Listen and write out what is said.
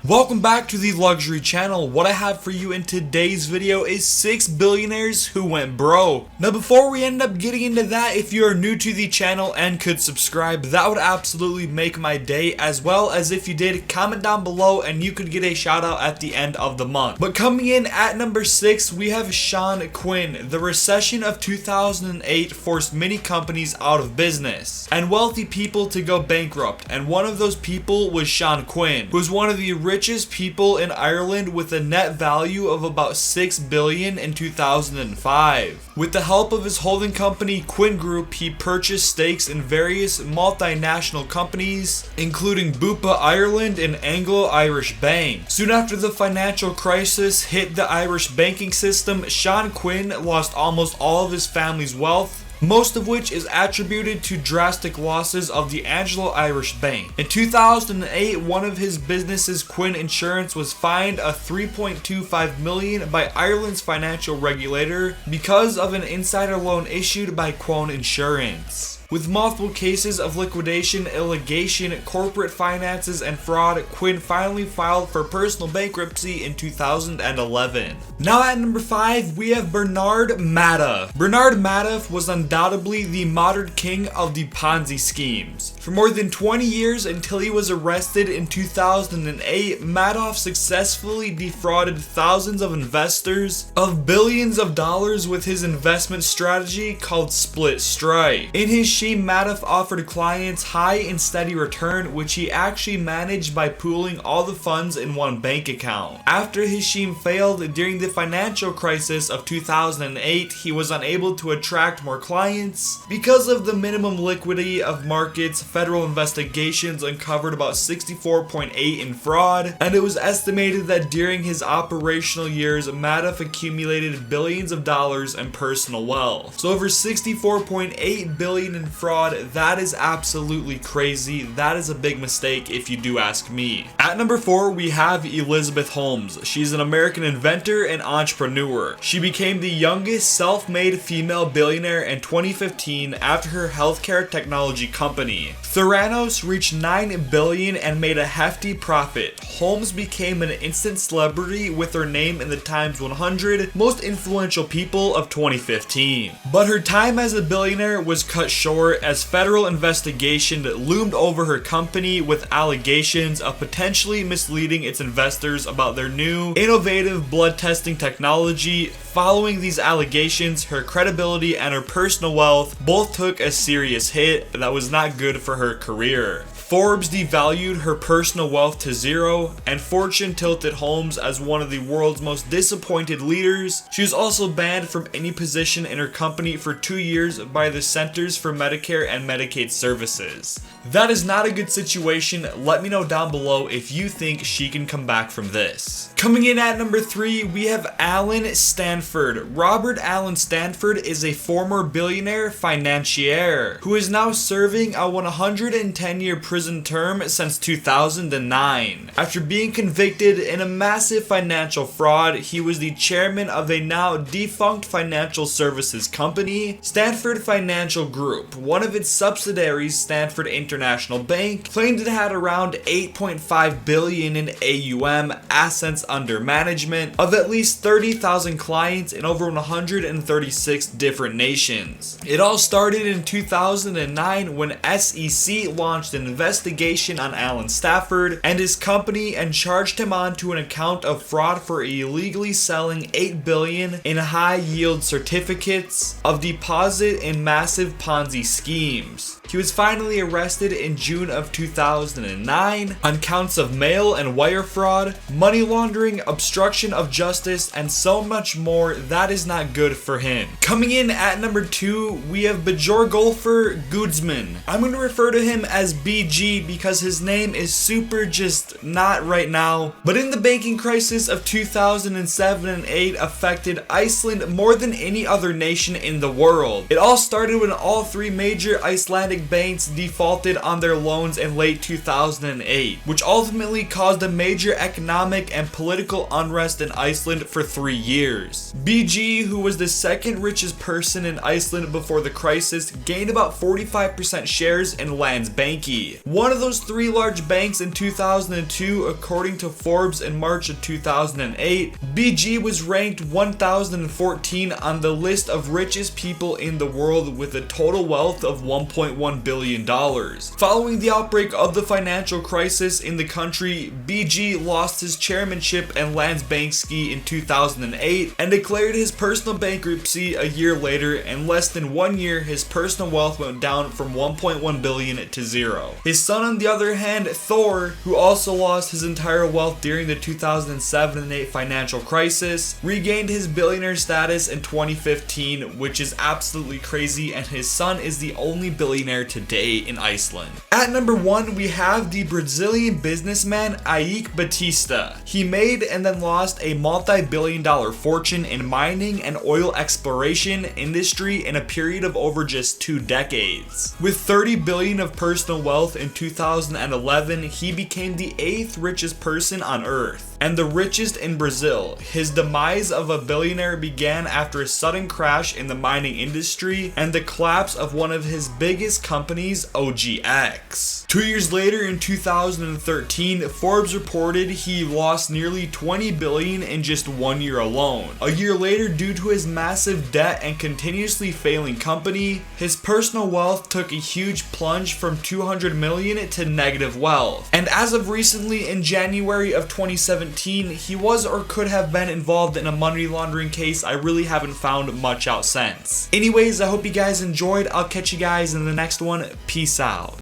Welcome back to the Luxury Channel. What I have for you in today's video is 6 billionaires who went broke. Now before we end up getting into that, if you are new to the channel and could subscribe, that would absolutely make my day, as well as if you did, comment down below and you could get a shout out at the end of the month. But coming in at number 6, we have Quinn. The recession of 2008 forced many companies out of business and wealthy people to go bankrupt, and one of those people was Quinn, who was one of the richest people in Ireland with a net value of about 6 billion in 2005. With the help of his holding company Quinn Group, he purchased stakes in various multinational companies, including Bupa Ireland and Anglo-Irish Bank. Soon after the financial crisis hit the Irish banking system, Quinn lost almost all of his family's wealth, most of which is attributed to drastic losses of the Anglo-Irish Bank. In 2008, one of his businesses, Quinn Insurance, was fined a 3.25 million by Ireland's financial regulator because of an insider loan issued by Quinn Insurance. With multiple cases of liquidation, illegation, corporate finances, and fraud, Quinn finally filed for personal bankruptcy in 2011. Now at number 5, we have Bernard Madoff. Bernard Madoff was undoubtedly the modern king of the Ponzi schemes. For more than 20 years until he was arrested in 2008, Madoff successfully defrauded thousands of investors of billions of dollars with his investment strategy called Split Strike. In his scheme, Madoff offered clients high and steady return, which he actually managed by pooling all the funds in one bank account. After his scheme failed during the financial crisis of 2008, he was unable to attract more clients. Because of the minimum liquidity of markets, federal investigations uncovered about 64.8 in fraud, and it was estimated that during his operational years, Madoff accumulated billions of dollars in personal wealth. So over 64.8 billion in fraud, that is absolutely crazy. That is a big mistake if you do ask me. At number 4, we have Elizabeth Holmes. She's an American inventor and entrepreneur. She became the youngest self-made female billionaire in 2015 after her healthcare technology company Theranos reached 9 billion and made a hefty profit. Holmes became an instant celebrity with her name in the Times 100 most influential people of 2015. But her time as a billionaire was cut short as federal investigation loomed over her company with allegations of potentially misleading its investors about their new innovative blood testing technology. Following these allegations, her credibility and her personal wealth both took a serious hit that was not good for her career. Forbes devalued her personal wealth to zero, and Fortune tilted Holmes as one of the world's most disappointed leaders. She was also banned from any position in her company for 2 years by the Centers for Medicare and Medicaid Services. That is not a good situation. Let me know down below if you think she can come back from this. Coming in at number 3, we have Alan Stanford. Robert Alan Stanford is a former billionaire financier who is now serving a 110-year prison term since 2009. After being convicted in a massive financial fraud, he was the chairman of a now defunct financial services company, Stanford Financial Group. One of its subsidiaries, Stanford International Bank, claimed it had around 8.5 billion in AUM, assets under management, of at least 30,000 clients in over 136 different nations. It all started in 2009 when SEC launched an investigation on Alan Stanford and his company and charged him onto an account of fraud for illegally selling 8 billion in high-yield certificates of deposit in massive Ponzi schemes. He was finally arrested in June of 2009 on counts of mail and wire fraud, money laundering, obstruction of justice, and so much more. That is not good for him. Coming in at number 2, we have Bjrkgolfur Gudmundsson. I'm going to refer to him as BG because his name is super just not right now. But in the banking crisis of 2007 and 8 affected Iceland more than any other nation in the world. It all started when all 3 major Icelandic banks defaulted defaulted on their loans in late 2008, which ultimately caused a major economic and political unrest in Iceland for 3 years. BG, who was the second richest person in Iceland before the crisis, gained about 45% shares in Landsbanki, one of those 3 large banks in 2002. According to Forbes in March of 2008, BG was ranked 1014 on the list of richest people in the world with a total wealth of $1.1 billion. Following the outbreak of the financial crisis in the country, BG lost his chairmanship and Landsbanki in 2008 and declared his personal bankruptcy a year later. In less than 1 year, his personal wealth went down from 1.1 billion to 0. His son, on the other hand, Thor, who also lost his entire wealth during the 2007 and 8 financial crisis, regained his billionaire status in 2015, which is absolutely crazy, and his son is the only billionaire today in Iceland. At number 1, we have the Brazilian businessman Eike Batista. He made and then lost a multi-billion-dollar fortune in mining and oil exploration industry in a period of over just 2 decades. With 30 billion of personal wealth in 2011, he became the 8th richest person on earth and the richest in Brazil. His demise of a billionaire began after a sudden crash in the mining industry and the collapse of one of his biggest companies, OGX. 2 years later, in 2013, Forbes reported he lost nearly 20 billion in just 1 year alone. A year later, due to his massive debt and continuously failing company, his personal wealth took a huge plunge from 200 million to negative wealth. And as of recently, in January of 2017, he was or could have been involved in a money laundering case. I really haven't found much out since. Anyways, I hope you guys enjoyed. I'll catch you guys in the next one. Peace out.